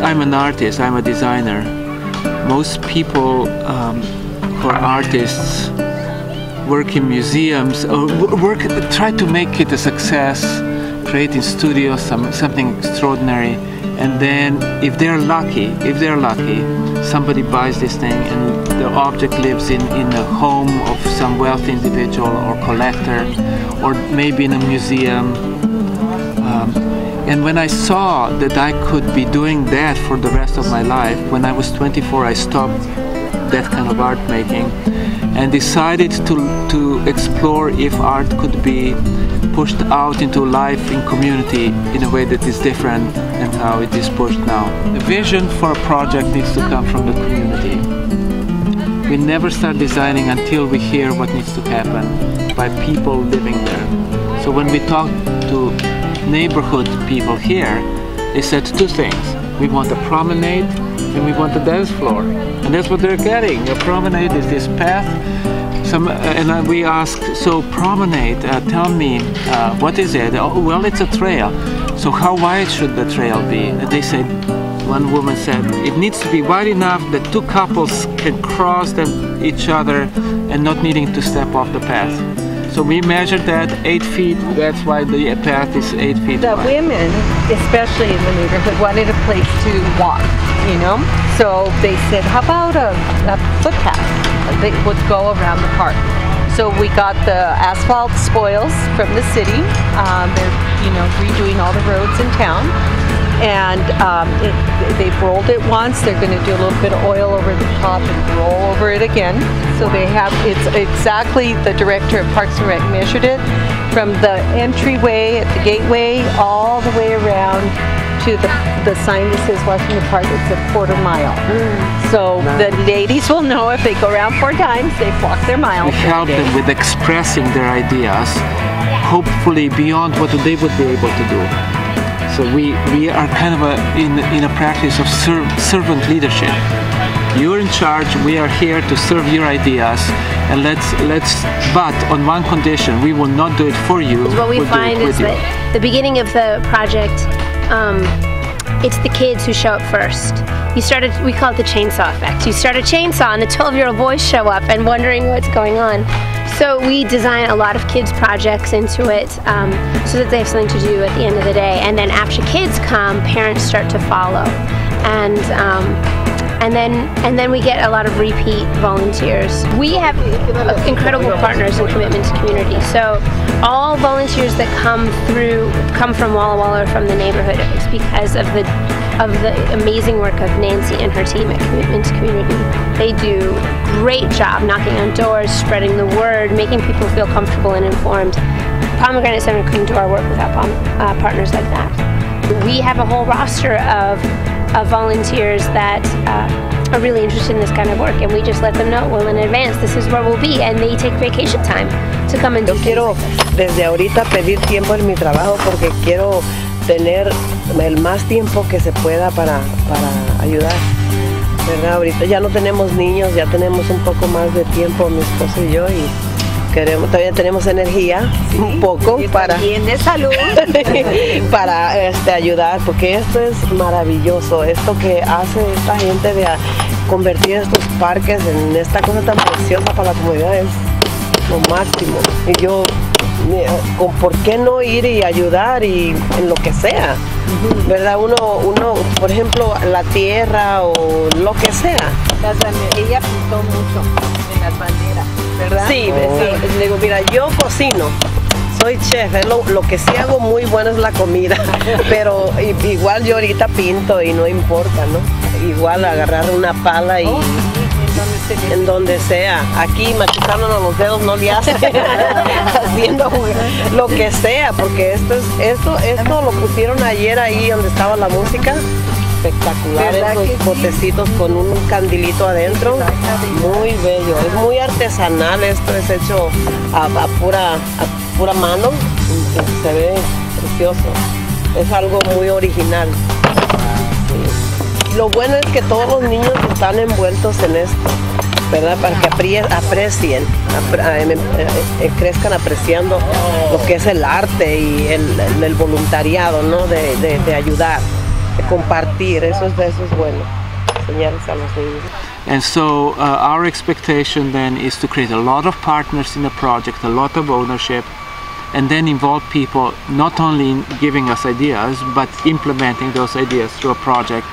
I'm an artist, I'm a designer. Most people who are artists work in museums or try to make it a success, create in studios something extraordinary, and then if they're lucky, somebody buys this thing and the object lives in a home of some wealthy individual or collector, or maybe in a museum. And when I saw that I could be doing that for the rest of my life, when I was 24, I stopped that kind of art making and decided to explore if art could be pushed out into life in community in a way that is different than how it is pushed now. The vision for a project needs to come from the community. We never start designing until we hear what needs to happen by people living there. So when we talk to neighborhood people here, they said two things. We want a promenade and we want a dance floor. And that's what they're getting. A promenade is this path. And we asked, so promenade, tell me, what is it? Oh, well, it's a trail. So how wide should the trail be? And they said, one woman said, it needs to be wide enough that two couples can cross each other and not needing to step off the path. So we measured that 8 feet, that's why the path is 8 feet wide. The women, especially in the neighborhood, wanted a place to walk, you know? So they said, how about a footpath that would go around the park? So we got the asphalt spoils from the city. They're, redoing all the roads in town. And they've rolled it once. They're going to do a little bit of oil over the top and roll over it again. So they have, it's exactly, the director of Parks and Rec measured it from the entryway at the gateway all the way around to the sign that says Washington Park. It's a quarter mile. So the ladies will know if they go around 4 times, they've walked their mile. We help them with expressing their ideas, hopefully beyond what they would be able to do. So we are kind of in a practice of servant leadership. You're in charge, we are here to serve your ideas, and but on one condition, we will not do it for you. What we find is that the beginning of the project, it's the kids who show up first. We call it the chainsaw effect. You start a chainsaw and the 12-year-old boys show up and wondering what's going on. So we design a lot of kids' projects into it so that they have something to do at the end of the day. And then after kids come, parents start to follow. And then we get a lot of repeat volunteers. We have incredible partners in commitment to community. So all volunteers that come from Walla Walla or from the neighborhood. It's because of the amazing work of Nancy and her team at Commitment to Community. They do a great job knocking on doors, spreading the word, making people feel comfortable and informed. Pomegranate Center couldn't do our work without partners like that. We have a whole roster of volunteers that are really interested in this kind of work, and we just let them know well in advance this is where we'll be, and they take vacation time to come and do things. Yo quiero desde ahorita pedir tiempo en mi trabajo porque quiero tener el más tiempo que se pueda para ayudar, ¿verdad? Ahorita ya no tenemos niños, ya tenemos un poco más de tiempo mi esposo y yo, y todavía tenemos energía, sí, un poco para de salud para ayudar, porque esto es maravilloso, esto que hace esta gente de convertir estos parques en esta cosa tan preciosa para la comunidad es lo máximo. Y yo, ¿por qué no ir y ayudar y en lo que sea? ¿Verdad? Uno, por ejemplo, la tierra o lo que sea. Ella pintó mucho en las banderas, ¿verdad? Sí, sí. Digo, mira, yo cocino, soy chef, lo que sí hago muy bueno es la comida, pero igual yo ahorita pinto y no importa, ¿no? Igual agarrar una pala y en donde sea, aquí machucándonos los dedos no le hace, haciendo lo que sea, porque esto lo pusieron ayer ahí donde estaba la música, espectacular, esos botecitos con un candilito adentro, muy bello, es muy artesanal, esto es hecho a pura mano, se ve precioso, es algo muy original. Lo bueno es que todos los niños están envueltos en esto, ¿verdad? Para que aprecien, crezcan apreciando lo que es el arte y el voluntariado, ¿no? De ayudar. compartir, eso es bueno, enseñarles a los niños. And so our expectation then is to create a lot of partners in the project, a lot of ownership, and then involve people not only in giving us ideas, but implementing those ideas through a project.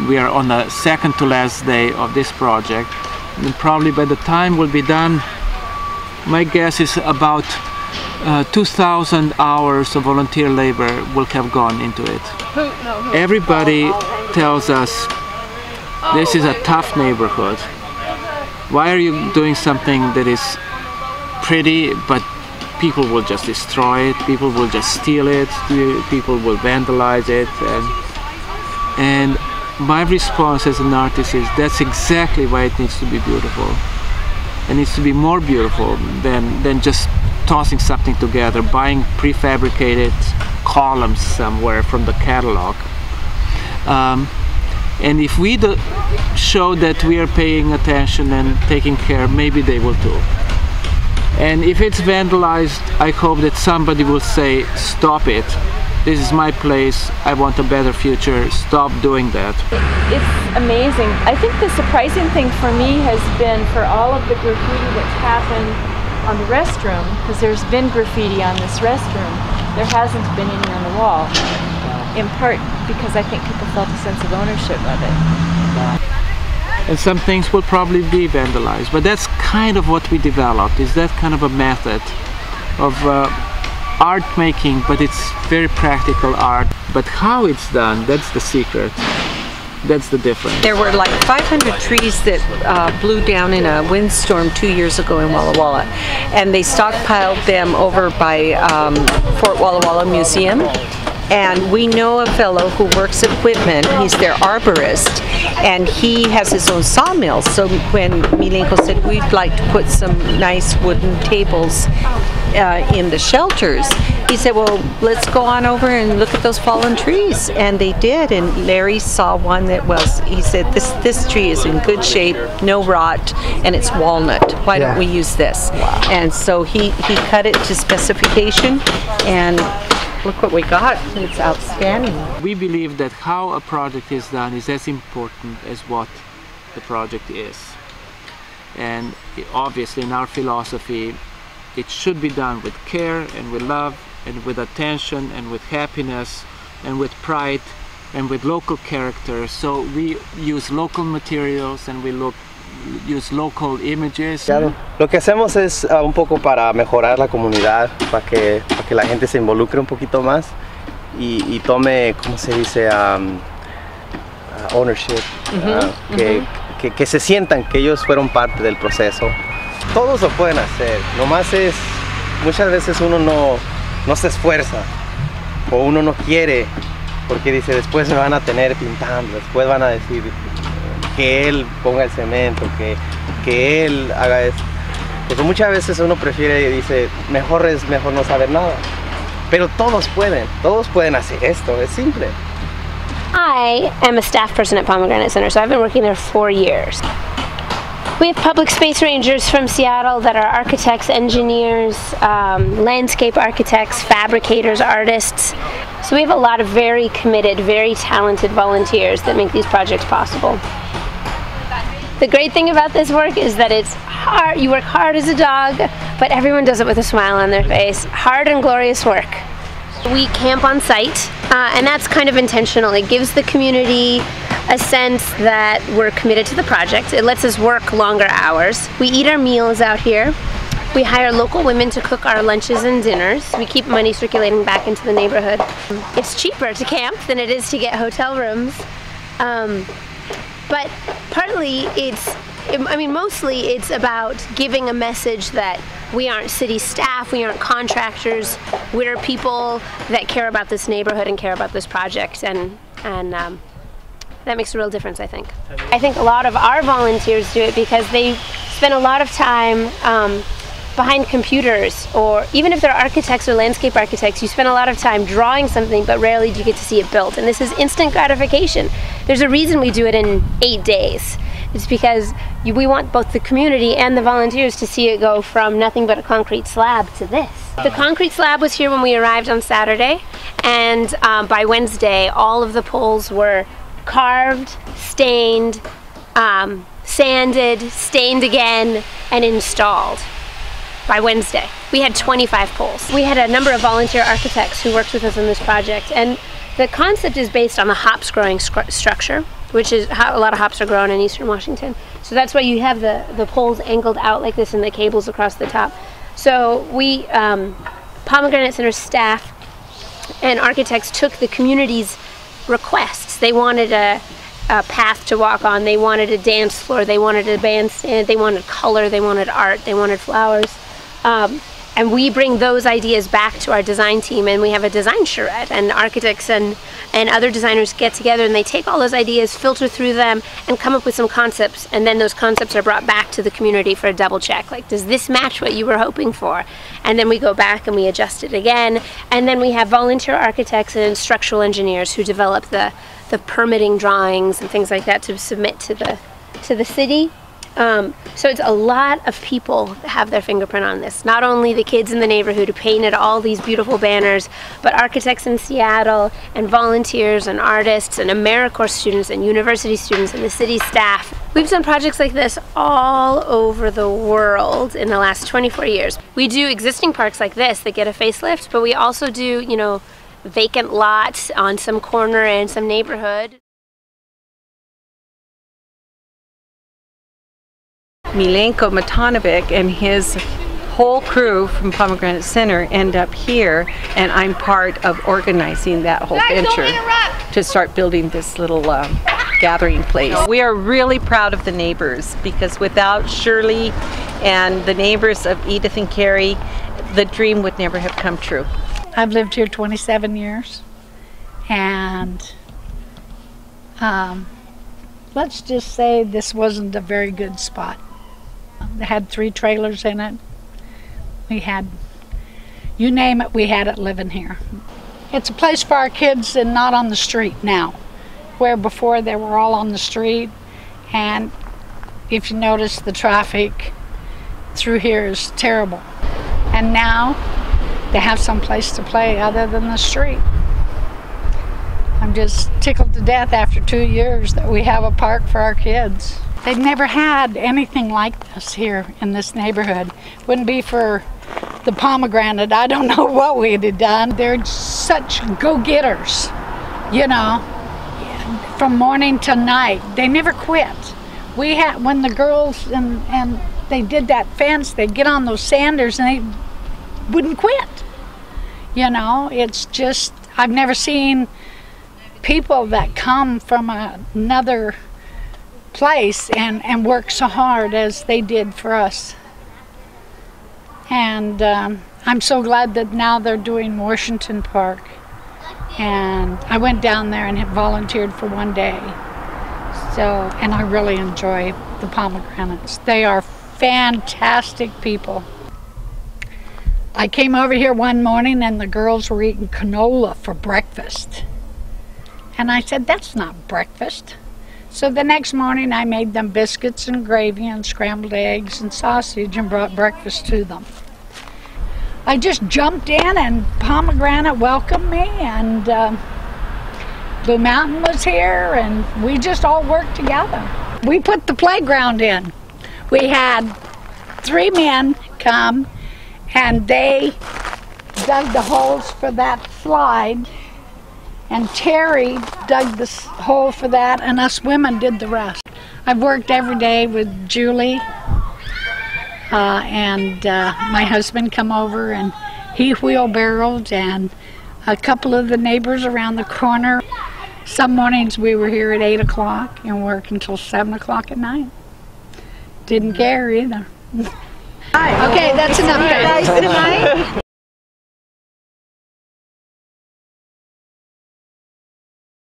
We are on the second to last day of this project, and probably by the time we'll be done, my guess is about 2,000 hours of volunteer labor will have gone into it. Everybody tells us, this is a tough neighborhood. Why are you doing something that is pretty, but people will just destroy it, people will just steal it, people will vandalize it, and my response as an artist is that's exactly why it needs to be beautiful. It needs to be more beautiful than just tossing something together, buying prefabricated columns somewhere from the catalog. And if we show that we are paying attention and taking care, maybe they will too. And if it's vandalized, I hope that somebody will say, stop it. This is my place. I want a better future. Stop doing that. It's amazing. I think the surprising thing for me has been for all of the graffiti that's happened on the restroom, because there's been graffiti on this restroom. There hasn't been any on the wall, in part because I think people felt a sense of ownership of it. And some things will probably be vandalized, but that's kind of what we developed, is that kind of a method of art making, but it's very practical art. But how it's done, that's the secret. That's the difference. There were like 500 trees that blew down in a windstorm 2 years ago in Walla Walla, and they stockpiled them over by Fort Walla Walla Museum. And we know a fellow who works at Whitman. He's their arborist, and he has his own sawmill. So when Milenko said we'd like to put some nice wooden tables in the shelters, he said, well, let's go on over and look at those fallen trees. And they did, and Larry saw one that was, he said, this tree is in good shape, no rot, and it's walnut. Why don't we use this? Wow. And so he cut it to specification, and look what we got. It's outstanding. We believe that how a project is done is as important as what the project is. And obviously in our philosophy, it should be done with care and with love and with attention and with happiness and with pride and with local character. So we use local materials and we use local images. Claro. Lo que hacemos es un poco para mejorar la comunidad, para que la gente se involucre un poquito más y tome, ¿cómo se dice? Ownership, que se sientan que ellos fueron parte del proceso. Todos lo pueden hacer, nomás es, muchas veces uno no se esfuerza o uno no quiere, porque dice después me van a tener pintando, después van a decir que él ponga el cemento, que él haga esto. Porque muchas veces uno prefiere y dice, mejor no saber nada. Pero todos pueden hacer esto, es simple. I am a staff person at Pomegranate Center, so I've been working there 4 years. We have public space rangers from Seattle that are architects, engineers, landscape architects, fabricators, artists. So we have a lot of very committed, very talented volunteers that make these projects possible. The great thing about this work is that it's hard. You work hard as a dog, but everyone does it with a smile on their face. Hard and glorious work. We camp on site, and that's kind of intentional. It gives the community a sense that we're committed to the project. It lets us work longer hours. We eat our meals out here. We hire local women to cook our lunches and dinners. We keep money circulating back into the neighborhood. It's cheaper to camp than it is to get hotel rooms. But partly mostly it's about giving a message that we aren't city staff, we aren't contractors, we're people that care about this neighborhood and care about this project, and that makes a real difference, I think. I think a lot of our volunteers do it because they spend a lot of time behind computers, or even if they're architects or landscape architects, you spend a lot of time drawing something, but rarely do you get to see it built. And this is instant gratification. There's a reason we do it in 8 days. It's because we want both the community and the volunteers to see it go from nothing but a concrete slab to this. The concrete slab was here when we arrived on Saturday, and by Wednesday all of the poles were carved, stained, sanded, stained again, and installed by Wednesday. We had 25 poles. We had a number of volunteer architects who worked with us on this project, and the concept is based on the hops growing structure, which is how a lot of hops are grown in eastern Washington. So that's why you have the poles angled out like this and the cables across the top. So we, Pomegranate Center staff and architects took the community's requests. They wanted a path to walk on, they wanted a dance floor, they wanted a bandstand, they wanted color, they wanted art, they wanted flowers. And we bring those ideas back to our design team, and we have a design charrette, and architects and other designers get together and they take all those ideas, filter through them, and come up with some concepts, and then those concepts are brought back to the community for a double check. Like, does this match what you were hoping for? And then we go back and we adjust it again, and then we have volunteer architects and structural engineers who develop the permitting drawings and things like that to submit to the city. So it's a lot of people that have their fingerprint on this. Not only the kids in the neighborhood who painted all these beautiful banners, but architects in Seattle, and volunteers and artists and AmeriCorps students and university students and the city staff. We've done projects like this all over the world in the last 24 years. We do existing parks like this that get a facelift, but we also do, you know, vacant lots on some corner in some neighborhood. Milenko Matanovic and his whole crew from Pomegranate Center end up here, and I'm part of organizing that whole venture to start building this little gathering place. We are really proud of the neighbors, because without Shirley and the neighbors of Edith and Carrie, the dream would never have come true. I've lived here 27 years, and let's just say this wasn't a very good spot. They had 3 trailers in it. We had, you name it, we had it living here. It's a place for our kids and not on the street now, where before they were all on the street. And if you notice, the traffic through here is terrible. And now they have some place to play other than the street. I'm just tickled to death after 2 years that we have a park for our kids. They've never had anything like this here in this neighborhood. Wouldn't be for the pomegranate, I don't know what we'd have done. They're such go-getters, you know, from morning to night. They never quit. We had, when the girls and they did that fence, they'd get on those sanders and they wouldn't quit. You know, it's just, I've never seen people that come from another place and work so hard as they did for us. And I'm so glad that now they're doing Washington Park. And I went down there and volunteered for 1 day. So, and I really enjoy the pomegranates. They are fantastic people. I came over here one morning and the girls were eating canola for breakfast. And I said, that's not breakfast. So the next morning I made them biscuits and gravy and scrambled eggs and sausage and brought breakfast to them. I just jumped in and Pomegranate welcomed me, and Blue Mountain was here, and we just all worked together. We put the playground in. We had 3 men come and they dug the holes for that slide, and Terry dug the hole for that, and us women did the rest. I've worked every day with Julie, and my husband come over and he wheelbarrowed, and a couple of the neighbors around the corner. Some mornings we were here at 8 o'clock and worked until 7 o'clock at night. Didn't care either. Okay, that's enough.